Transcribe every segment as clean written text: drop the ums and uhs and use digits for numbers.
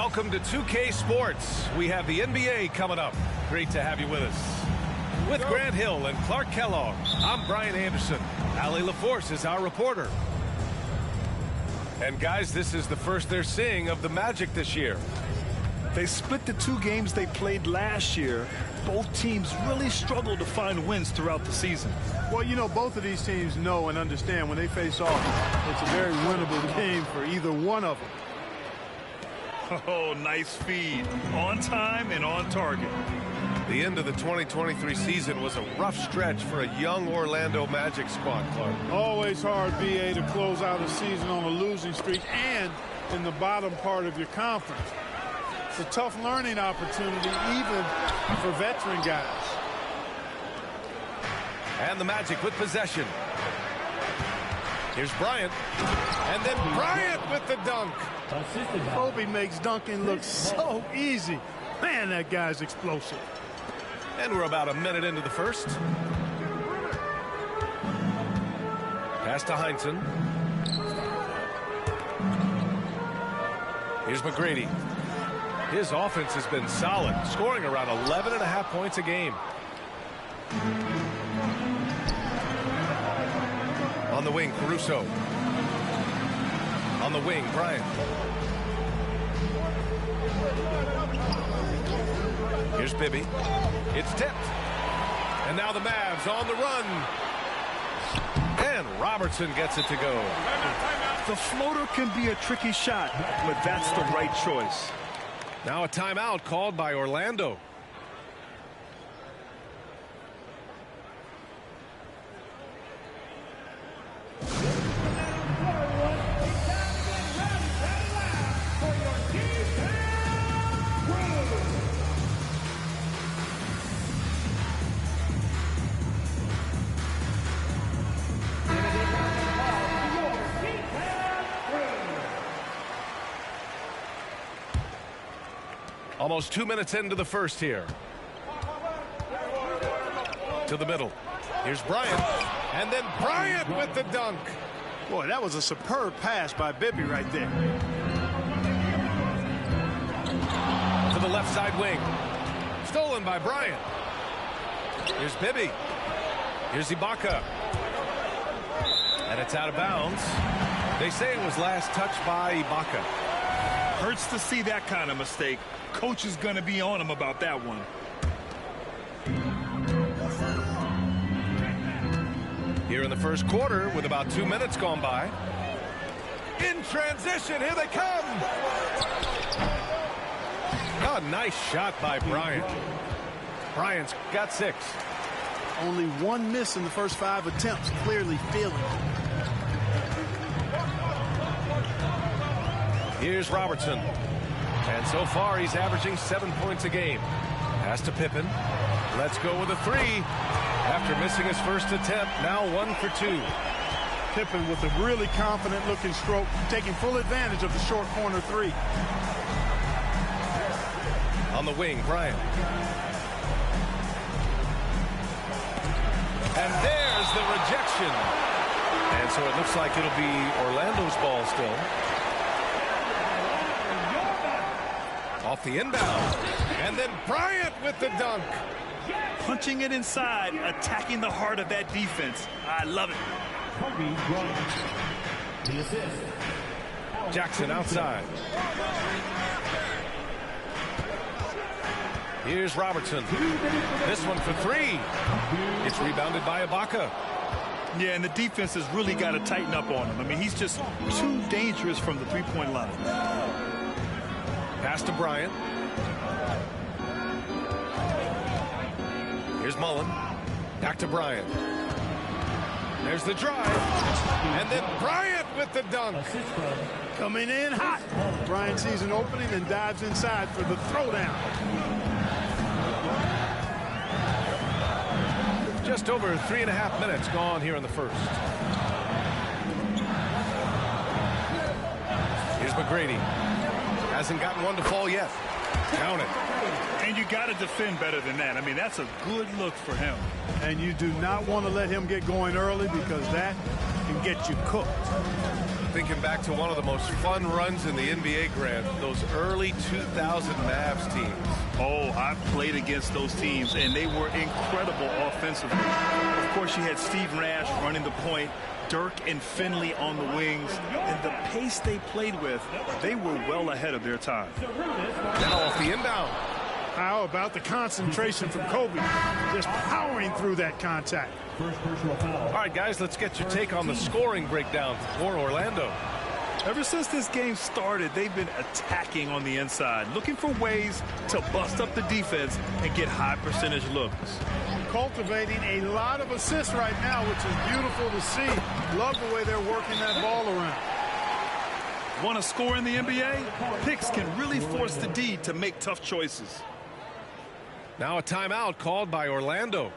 Welcome to 2K Sports. We have the NBA coming up. Great to have you with us. With Grant Hill and Clark Kellogg, I'm Brian Anderson. Allie LaForce is our reporter. And guys, this is the first they're seeing of the Magic this year. They split the two games they played last year. Both teams really struggled to find wins throughout the season. Well, you know, both of these teams know and understand when they face off, it's a very winnable game for either one of them. Oh, nice feed. On time and on target. The end of the 2023 season was a rough stretch for a young Orlando Magic squad, Clark. Always hard, BA, to close out a season on a losing streak and in the bottom part of your conference. It's a tough learning opportunity, even for veteran guys. And the Magic with possession. Here's Bryant. And then Bryant with the dunk. Kobe makes dunking look so easy. Man, that guy's explosive. And we're about a minute into the first. Pass to Heinsohn. Here's McGrady. His offense has been solid, scoring around 11.5 points a game. On the wing, Caruso. On the wing, Bryant. Here's Bibby. It's tipped. And now the Mavs on the run. And Robertson gets it to go. The floater can be a tricky shot, but that's the right choice. Now a timeout called by Orlando. Almost 2 minutes into the first here. To the middle. Here's Bryant. And then Bryant with the dunk. Boy, that was a superb pass by Bibby right there. To the left side wing. Stolen by Bryant. Here's Bibby. Here's Ibaka. And it's out of bounds. They say it was last touched by Ibaka. Hurts to see that kind of mistake. Coach is going to be on him about that one. Here in the first quarter with about 2 minutes gone by. In transition, here they come. Oh, nice shot by Bryant. Bryant's got 6. Only one miss in the first 5 attempts, clearly feeling it. Here's Robertson. And so far, he's averaging 7 points a game. Pass to Pippen. Let's go with a 3. After missing his first attempt, now 1 for 2. Pippen with a really confident-looking stroke, taking full advantage of the short corner 3. On the wing, Bryant. And there's the rejection. And so it looks like it'll be Orlando's ball still. Off the inbound. And then Bryant with the dunk. Punching it inside, attacking the heart of that defense. I love it. Jackson outside. Here's Robertson. This one for 3. It's rebounded by Ibaka. Yeah, and the defense has really got to tighten up on him. I mean, he's just too dangerous from the three-point line. Pass to Bryant. Here's Mullen. Back to Bryant. There's the drive. And then Bryant with the dunk. Coming in hot. Bryant sees an opening and dives inside for the throwdown. Just over 3.5 minutes gone here in the first. Here's McGrady. Hasn't gotten one to fall yet. Count it. And you got to defend better than that. I mean, that's a good look for him. And you do not want to let him get going early because that can get you cooked. thinking back to one of the most fun runs in the NBA, Grant, those early 2000 Mavs teams. Oh, I've played against those teams, and they were incredible offensively. Of course, you had Steve Nash running the point, Dirk and Finley on the wings, and the pace they played with, they were well ahead of their time. Now off the inbound. How about the concentration from Kobe? Just powering through that contact. All right, guys, let's get your take on the scoring breakdown for Orlando. Ever since this game started, they've been attacking on the inside, looking for ways to bust up the defense and get high percentage looks. Cultivating a lot of assists right now, which is beautiful to see. Love the way they're working that ball around. Want to score in the NBA? Picks can really force the D to make tough choices. Now a timeout called by Orlando.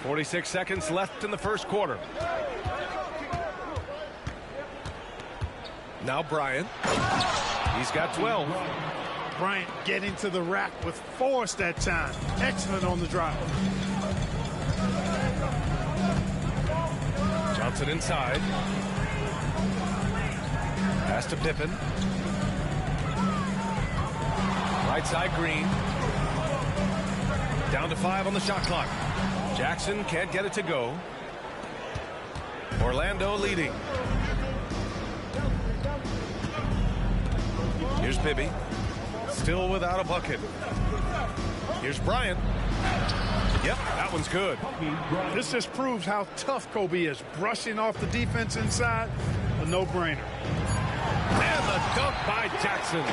.46 seconds left in the first quarter. Now Bryant. He's got 12. Bryant getting to the rack with force that time. Excellent on the drive. Johnson inside. Pass to Pippen. Right side Green. Down to 5 on the shot clock. Jackson can't get it to go. Orlando leading. Here's Bibby. Still without a bucket. Here's Bryant. Yep, that one's good. This just proves how tough Kobe is. Brushing off the defense inside, a no-brainer. And the dunk by Jackson.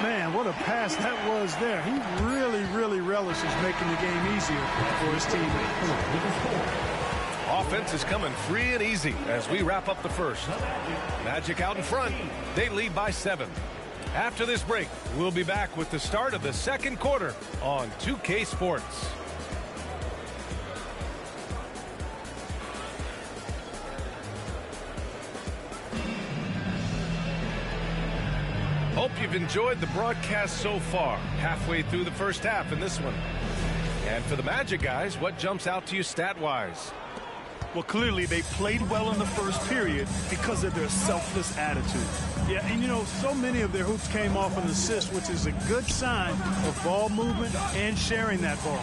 Man, what a pass that was there. He really relishes making the game easier for his teammates. Offense is coming free and easy as we wrap up the first. Magic out in front. They lead by 7. After this break, we'll be back with the start of the second quarter on 2K Sports. Hope you've enjoyed the broadcast so far. Halfway through the first half in this one. And for the Magic guys, what jumps out to you stat-wise? Well, clearly they played well in the first period because of their selfless attitude. Yeah, and you know, so many of their hoops came off an assist, which is a good sign of ball movement and sharing that ball.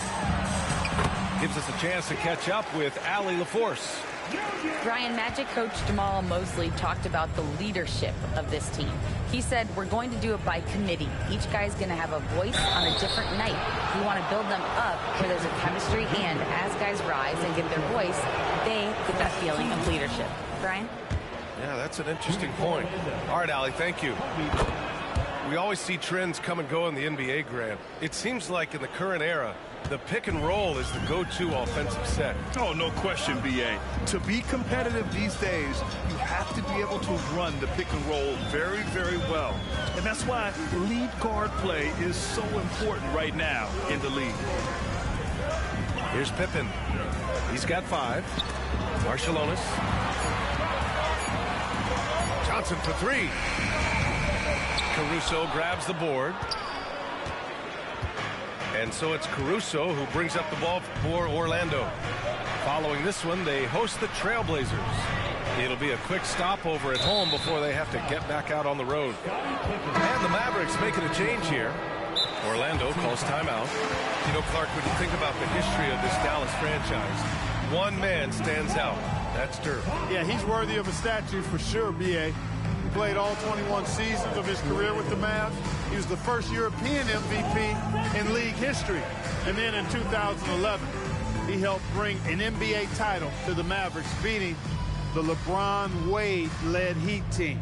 Gives us a chance to catch up with Allie LaForce. Brian, Magic coach Jamal Mosley talked about the leadership of this team. He said, we're going to do it by committee. Each guy's going to have a voice on a different night. We want to build them up where there's a chemistry, and as guys rise and get their voice, they get that feeling of leadership. Brian? Yeah, that's an interesting point. All right, Allie, thank you. We always see trends come and go in the NBA, Grant. It seems like in the current era, the pick and roll is the go-to offensive set. Oh, no question, B.A. To be competitive these days, you have to be able to run the pick and roll very well. And that's why lead guard play is so important right now in the league. Here's Pippen. He's got 5. Marciulionis. Johnson for 3. Caruso grabs the board. And so it's Caruso who brings up the ball for Orlando. Following this one, they host the Trailblazers. It'll be a quick stopover at home before they have to get back out on the road. And the Mavericks making a change here. Orlando calls timeout. You know, Clark, when you think about the history of this Dallas franchise, one man stands out. That's Dirk. Yeah, he's worthy of a statue for sure, B.A. He played all 21 seasons of his career with the Mavs. He was the first European MVP in league history. And then in 2011, he helped bring an NBA title to the Mavericks, beating the LeBron Wade-led Heat team.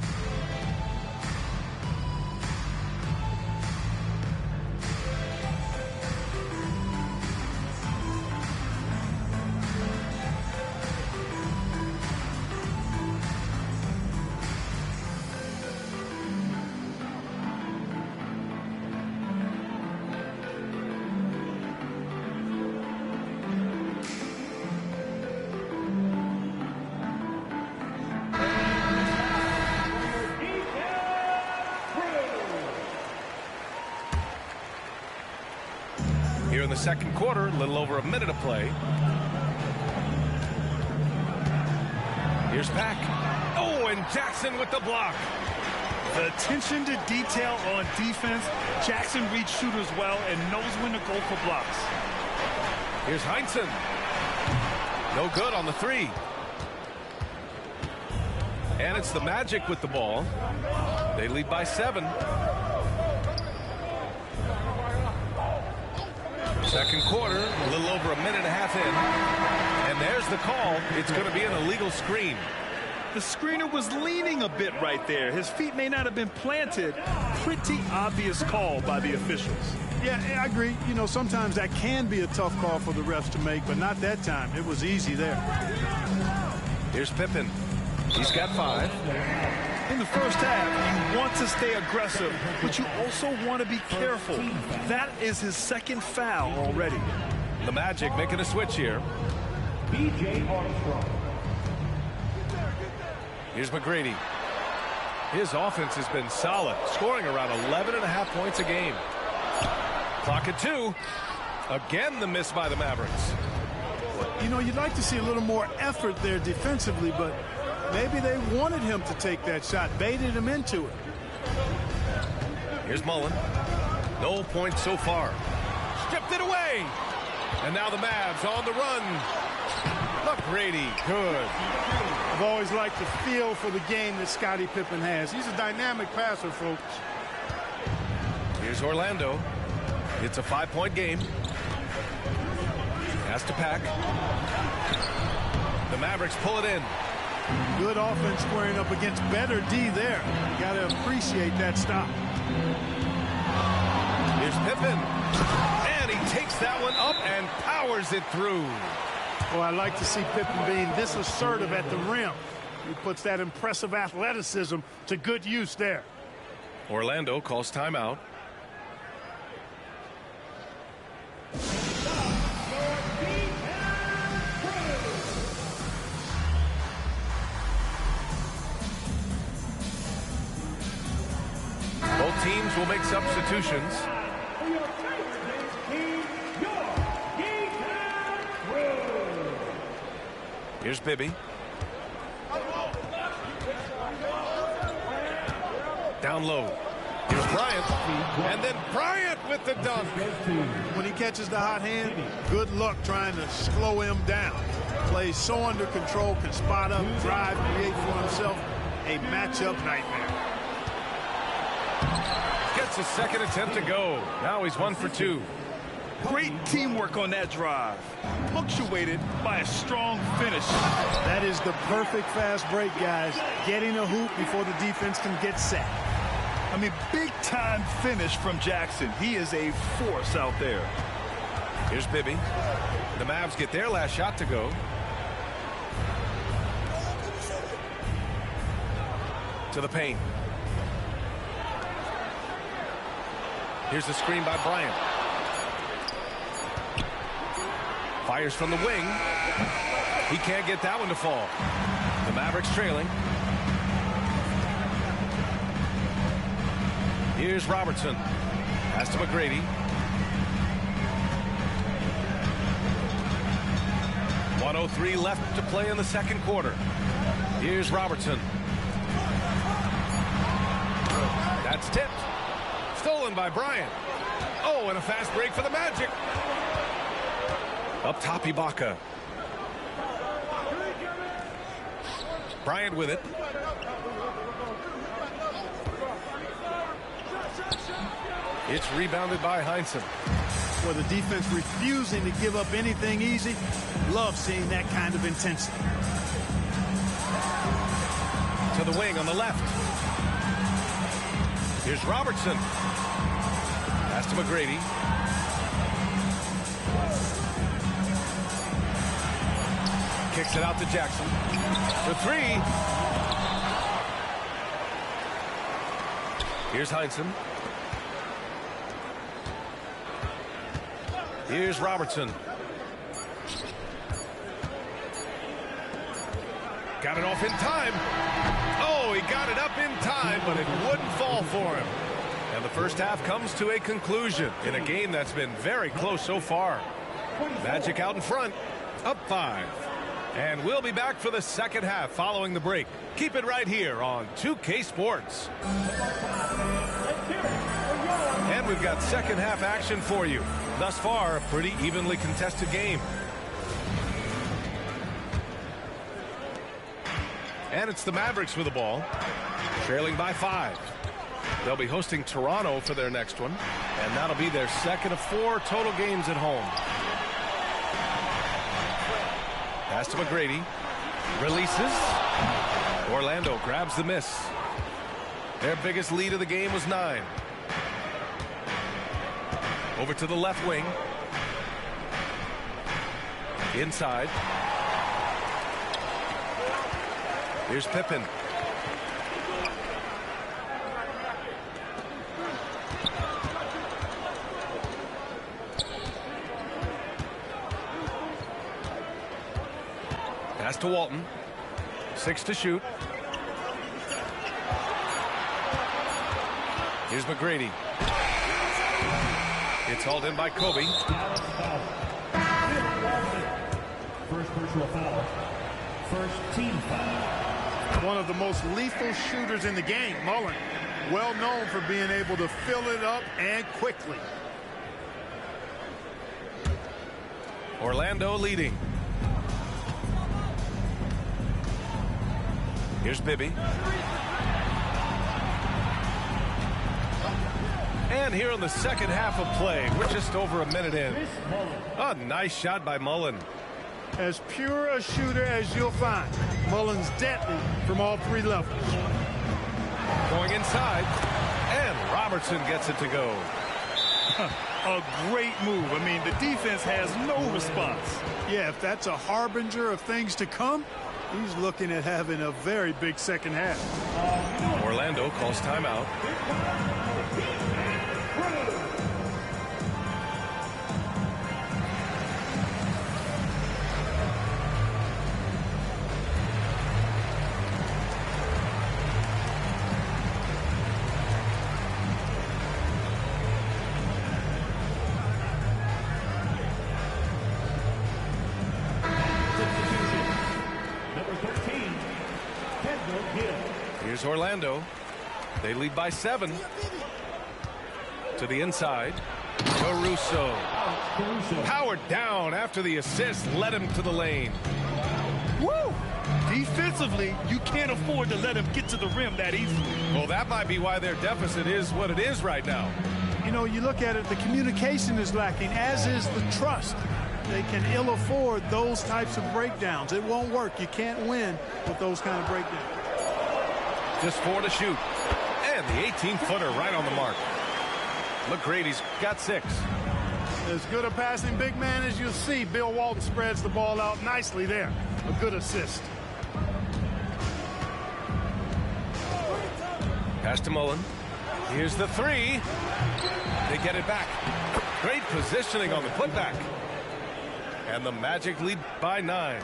in the second quarter, a little over a minute of play. Here's Pack. Oh, and Jackson with the block. The attention to detail on defense. Jackson reads shooters well and knows when to go for blocks. Here's Heinsohn. No good on the three. And it's the Magic with the ball. They lead by 7. Second quarter, a little over a minute and a half in. And there's the call. It's going to be an illegal screen. The screener was leaning a bit right there. His feet may not have been planted. Pretty obvious call by the officials. Yeah, I agree. You know, sometimes that can be a tough call for the refs to make, but not that time. It was easy there. Here's Pippen. He's got 5. In the first half, you want to stay aggressive, but you also want to be careful. That is his second foul already. The Magic making a switch here. B.J. Armstrong. Here's McGrady. His offense has been solid, scoring around 11.5 points a game. Clock at 2. Again, the miss by the Mavericks. You know, you'd like to see a little more effort there defensively, but maybe they wanted him to take that shot, baited him into it. Here's Mullen. No points so far. Stripped it away. And now the Mavs on the run. McGrady, good. I've always liked the feel for the game that Scottie Pippen has. He's a dynamic passer, folks. Here's Orlando. It's a 5-point game. Has to Pack. The Mavericks pull it in. Good offense squaring up against better D there. You got to appreciate that stop. Here's Pippen. And he takes that one up and powers it through. Well, I like to see Pippen being this assertive at the rim. He puts that impressive athleticism to good use there. Orlando calls timeout. Both teams will make substitutions. Here's Bibby. Down low. Here's Bryant. And then Bryant with the dunk. When he catches the hot hand, good luck trying to slow him down. Plays so under control, can spot up, drive, create for himself a matchup nightmare. Gets a second attempt to go. Now he's 1 for 2. Great teamwork on that drive, punctuated by a strong finish. That is the perfect fast break, guys. Getting a hoop before the defense can get set. I mean, big-time finish from Jackson. He is a force out there. Here's Bibby. The Mavs get their last shot to go. To the paint. Here's the screen by Bryant. Fires from the wing. He can't get that one to fall. The Mavericks trailing. Here's Robertson. Pass to McGrady. 1:03 left to play in the second quarter. Here's Robertson. That's tipped. Stolen by Bryant. Oh, and a fast break for the Magic. Up top, Ibaka. Bryant with it. It's rebounded by Heinsohn. For the defense refusing to give up anything easy. Love seeing that kind of intensity. To the wing on the left. Here's Robertson. Pass to McGrady. Kicks it out to Jackson. The three. Here's Heinsohn. Here's Robertson. Got it off in time. Oh, he got it up in time, but it wouldn't fall for him. And the first half comes to a conclusion in a game that's been very close so far. Magic out in front, up 5. And we'll be back for the second half following the break. Keep it right here on 2K Sports. And we've got second half action for you. Thus far, a pretty evenly contested game. And it's the Mavericks with the ball, trailing by 5. They'll be hosting Toronto for their next one, and that'll be their second of 4 total games at home. Pass to McGrady. Releases. Orlando grabs the miss. Their biggest lead of the game was 9. Over to the left wing. Inside. Here's Pippen. Pass to Walton. 6 to shoot. Here's McGrady. It's hauled in by Kobe. First personal foul. First team foul. One of the most lethal shooters in the game, Mullen. Well known for being able to fill it up and quickly. Orlando leading. Here's Bibby. And here in the second half of play, we're just over a minute in. A nice shot by Mullen. As pure a shooter as you'll find. Mullen's deadly from all 3 levels. Going inside, and Robertson gets it to go. A great move. I mean, the defense has no response. Yeah, if that's a harbinger of things to come, he's looking at having a very big second half. Orlando calls timeout. Here's Orlando. They lead by 7. To the inside. Caruso. Powered down after the assist led him to the lane. Woo! Defensively, you can't afford to let him get to the rim that easily. Well, that might be why their deficit is what it is right now. You know, you look at it, the communication is lacking, as is the trust. They can ill afford those types of breakdowns. It won't work. You can't win with those kind of breakdowns. Just 4 to shoot. And the 18-footer right on the mark. McGrady's got 6. As good a passing big man as you'll see. Bill Walton spreads the ball out nicely there. A good assist. Pass to Mullen. Here's the 3. They get it back. Great positioning on the putback. And the Magic lead by 9.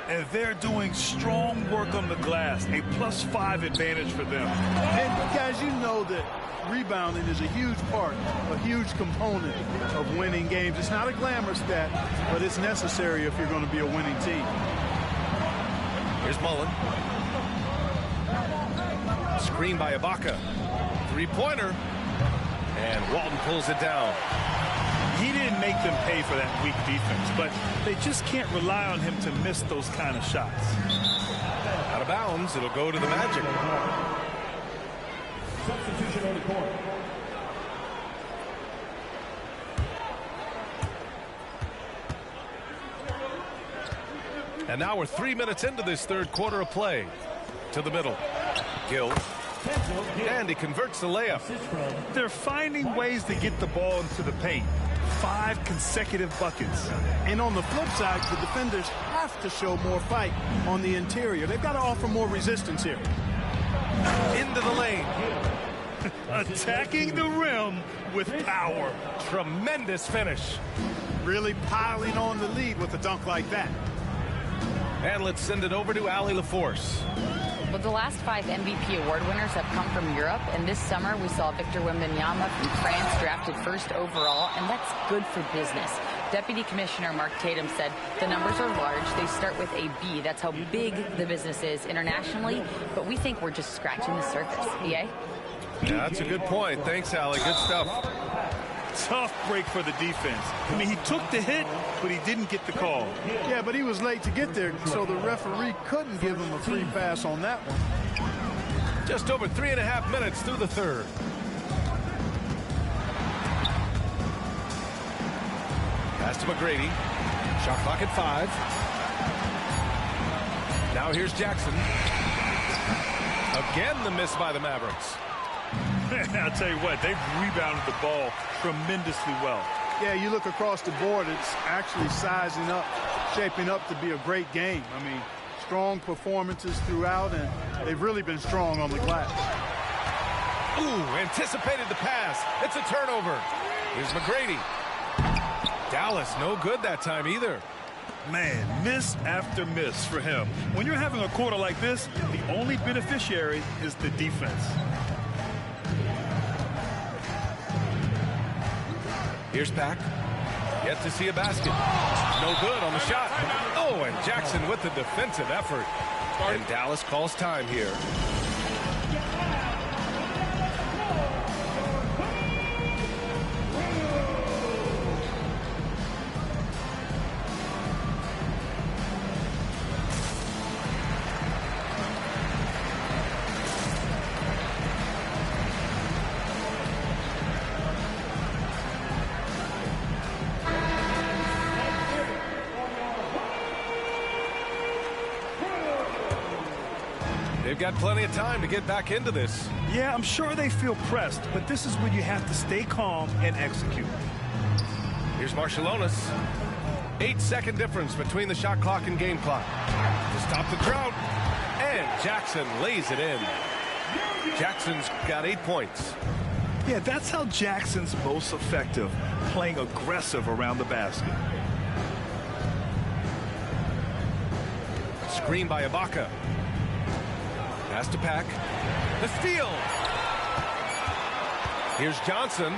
And they're doing strong work on the glass. A +5 advantage for them. And guys, you know that rebounding is a huge part, a huge component of winning games. It's not a glamour stat, but it's necessary if you're going to be a winning team. Here's Mullen. Screen by Ibaka. 3-pointer. And Walton pulls it down. He didn't make them pay for that weak defense, but they just can't rely on him to miss those kind of shots. Out of bounds, it'll go to the Magic. Substitution on the court. And now we're 3 minutes into this third quarter of play. To the middle. Gill. And he converts the layup. They're finding ways to get the ball into the paint. 5 consecutive buckets. And on the flip side, the defenders have to show more fight on the interior. They've got to offer more resistance here. Into the lane. Attacking the rim with power. Tremendous finish. Really piling on the lead with a dunk like that. And let's send it over to Allie LaForce. Well, the last 5 MVP award winners have come from Europe, and this summer we saw Victor Wembanyama from France drafted first overall, and that's good for business. Deputy Commissioner Mark Tatum said the numbers are large. They start with a B. That's how big the business is internationally, but we think we're just scratching the surface. BA? Yeah, that's a good point. Thanks, Allie. Good stuff. Tough break for the defense. I mean, he took the hit, but he didn't get the call. Yeah, but he was late to get there, so the referee couldn't give him a free pass on that one. Just over 3.5 minutes through the third. Pass to McGrady. Shot clock at 5. Now here's Jackson. Again, the miss by the Mavericks. I'll tell you what, they've rebounded the ball tremendously well. Yeah, you look across the board, it's actually sizing up, shaping up to be a great game. I mean, strong performances throughout, and they've really been strong on the glass. Ooh, anticipated the pass. It's a turnover. Here's McGrady. Dallas, no good that time either. Man, miss after miss for him. When you're having a quarter like this, the only beneficiary is the defense. Here's Pack. Yet to see a basket. No good on the shot. Oh, and Jackson with the defensive effort. And Dallas calls time here. They've got plenty of time to get back into this. Yeah, I'm sure they feel pressed, but this is when you have to stay calm and execute. Here's Marciulionis. 8-second difference between the shot clock and game clock. To stop the drought. And Jackson lays it in. Jackson's got 8 points. Yeah, that's how Jackson's most effective, playing aggressive around the basket. Screen by Ibaka. Pass to Pack. The steal. Here's Johnson.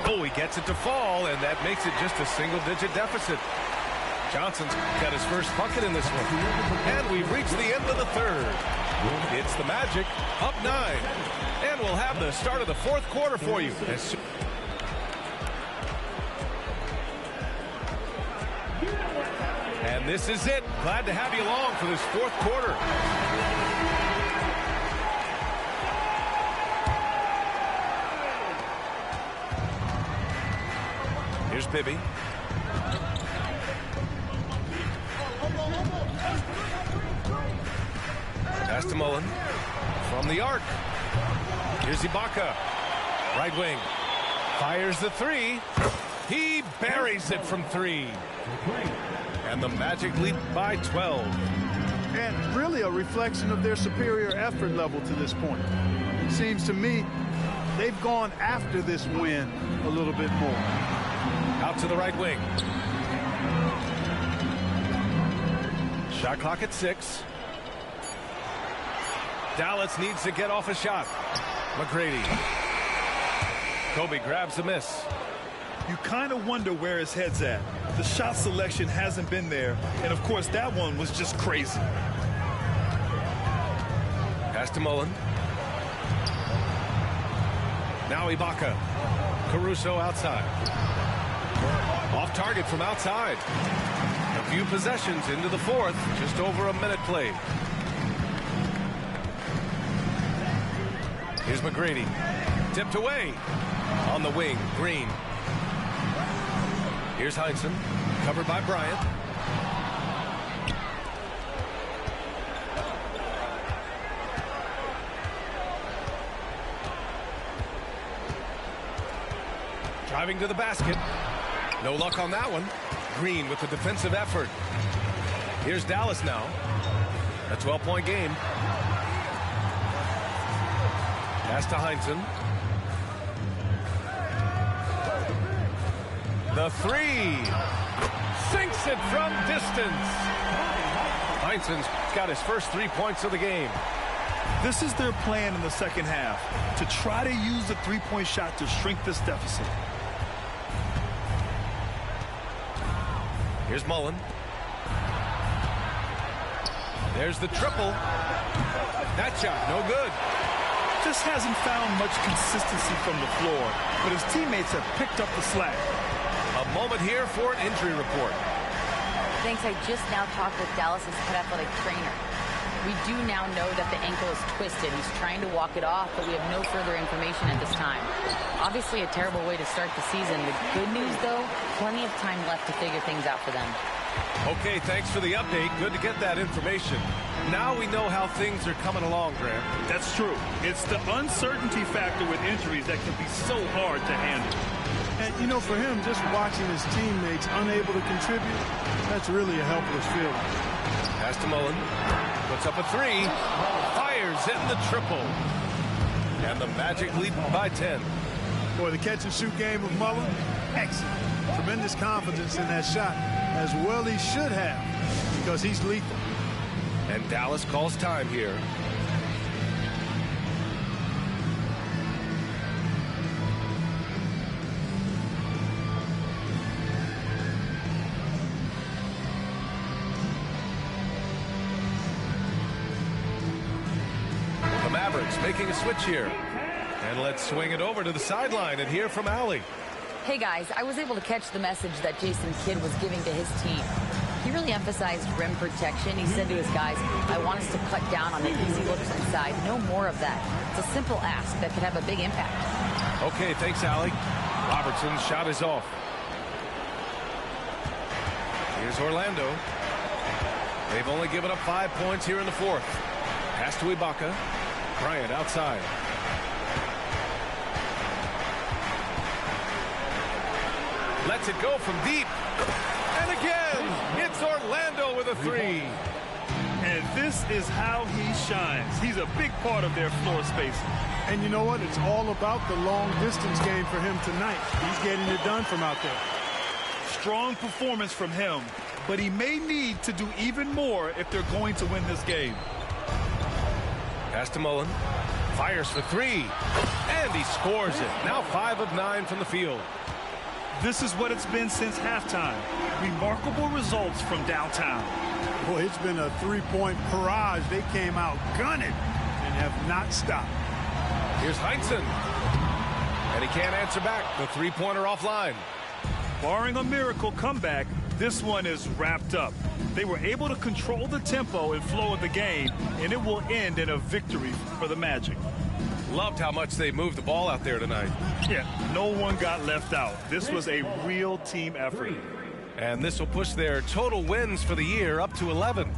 Oh, he gets it to fall, and that makes it just a single-digit deficit. Johnson's got his first bucket in this one. And we've reached the end of the third. It's the Magic, up 9. And we'll have the start of the fourth quarter for you. And this is it. Glad to have you along for this fourth quarter. Here's Bibby. Pass to Mullen. From the arc. Here's Ibaka. Right wing. Fires the 3. He buries it from 3. And the Magic lead by 12. And really a reflection of their superior effort level to this point. It seems to me they've gone after this win a little bit more. Out to the right wing. Shot clock at 6. Dallas needs to get off a shot. McGrady. Kobe grabs the miss. You kind of wonder where his head's at. The shot selection hasn't been there, and of course that one was just crazy. Pass to Mullen. Now Ibaka. Caruso outside. Off target from outside. A few possessions into the fourth. Just over a minute played. Here's McGrady. Tipped away. On the wing, Green. Here's Heinsohn. Covered by Bryant. Driving to the basket. No luck on that one. Green with the defensive effort. Here's Dallas now. A 12-point game. Pass to Heinsohn. The 3. Sinks it from distance. Heinsohn's got his first 3 points of the game. This is their plan in the second half, to try to use the three-point shot to shrink this deficit. Here's Mullen. There's the triple. That shot, no good. Just hasn't found much consistency from the floor, but his teammates have picked up the slack. A moment here for an injury report. Thanks, I just now talked with Dallas's head athletic trainer. We do now know that the ankle is twisted. He's trying to walk it off, but we have no further information at this time. Obviously a terrible way to start the season. The good news, though, plenty of time left to figure things out for them. Okay, thanks for the update. Good to get that information. Now we know how things are coming along, Grant. That's true. It's the uncertainty factor with injuries that can be so hard to handle. And, you know, for him, just watching his teammates unable to contribute, that's really a helpless feeling. Pass to Mullen. Puts up a three. Fires in the triple. And the Magic lead by 10. Boy, the catch-and-shoot game of Mullen, excellent. Tremendous confidence in that shot, as well he should have, because he's lethal. And Dallas calls time here. The Mavericks making a switch here. And let's swing it over to the sideline and hear from Allie. Hey guys, I was able to catch the message that Jason Kidd was giving to his team. He really emphasized rim protection. He said to his guys, I want us to cut down on the easy looks inside. No more of that. It's a simple ask that could have a big impact. Okay, thanks, Allie. Robertson's shot is off. Here's Orlando. They've only given up 5 points here in the fourth. Pass to Ibaka. Bryant outside. Lets it go from deep. And again, it's Orlando with a three. And this is how he shines. He's a big part of their floor space. And you know what? It's all about the long-distance game for him tonight. He's getting it done from out there. Strong performance from him, but he may need to do even more if they're going to win this game. Pass to Mullen. Fires for three. And he scores it. Now 5 of 9 from the field. This is what it's been since halftime. Remarkable results from downtown. Boy, it's been a three-point barrage. They came out gunning and have not stopped. Here's Heinsohn. And he can't answer back. The three-pointer offline. Barring a miracle comeback, this one is wrapped up. They were able to control the tempo and flow of the game, and it will end in a victory for the Magic. Loved how much they moved the ball out there tonight. Yeah, no one got left out. This was a real team effort. And this will push their total wins for the year up to 11.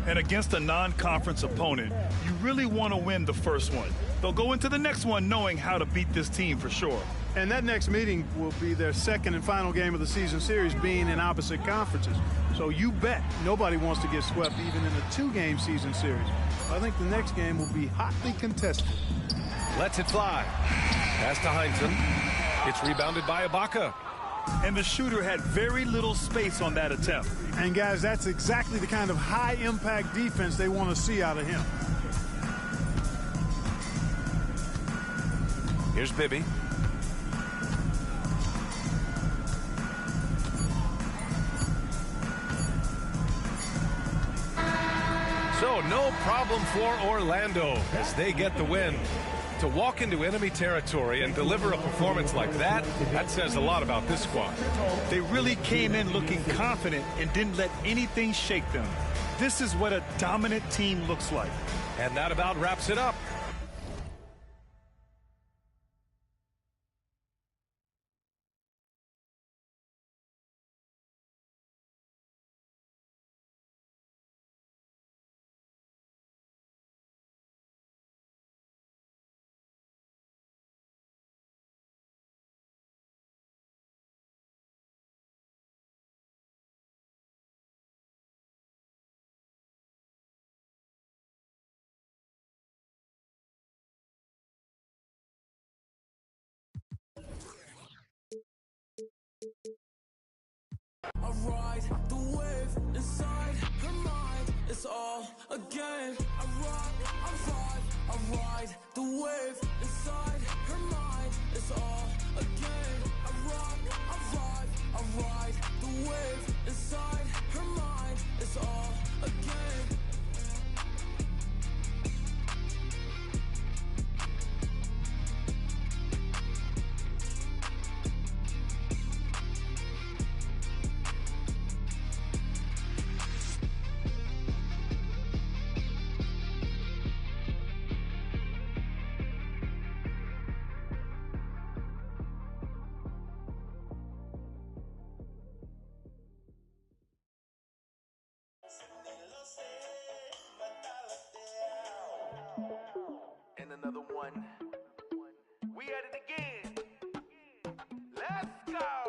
And against a non-conference opponent, you really want to win the first one. They'll go into the next one knowing how to beat this team for sure. And that next meeting will be their second and final game of the season series, being in opposite conferences. So you bet nobody wants to get swept even in a two-game season series. I think the next game will be hotly contested. Lets it fly. Pass to Heinsohn. It's rebounded by Ibaka. And the shooter had very little space on that attempt. And guys, that's exactly the kind of high-impact defense they want to see out of him. Here's Bibby. So no problem for Orlando as they get the win. To walk into enemy territory and deliver a performance like that, that says a lot about this squad. They really came in looking confident and didn't let anything shake them. This is what a dominant team looks like. And that about wraps it up. I ride the wave inside her mind. It's all a game. I rock, I vibe, I I ride the wave inside her mind. It's all a game. I ride the wave inside her mind. It's all a game. And another one. We at it again. Let's go.